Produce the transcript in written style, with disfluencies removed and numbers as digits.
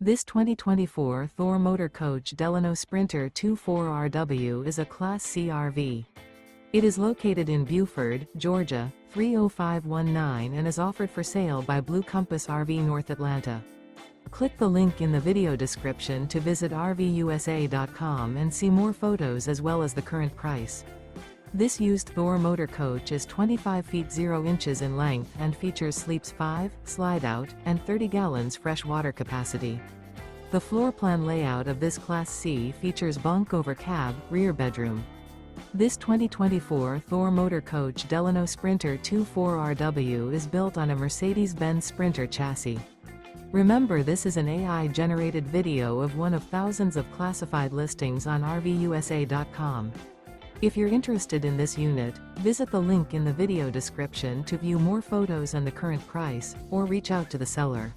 This 2024 Thor Motor Coach Delano Sprinter 24RW is a Class C RV. It is located in Buford, Georgia, 30519 and is offered for sale by Blue Compass RV North Atlanta. Click the link in the video description to visit RVUSA.com and see more photos as well as the current price. This used Thor motor coach is 25 feet 0 inches in length and features sleeps 5, slide-out, and 30 gallons fresh water capacity. The floor plan layout of this Class C features bunk over cab, rear bedroom. This 2024 Thor motor coach Delano Sprinter 24RW is built on a Mercedes-Benz Sprinter chassis. Remember, this is an AI-generated video of one of thousands of classified listings on RVUSA.com. If you're interested in this unit, visit the link in the video description to view more photos and the current price, or reach out to the seller.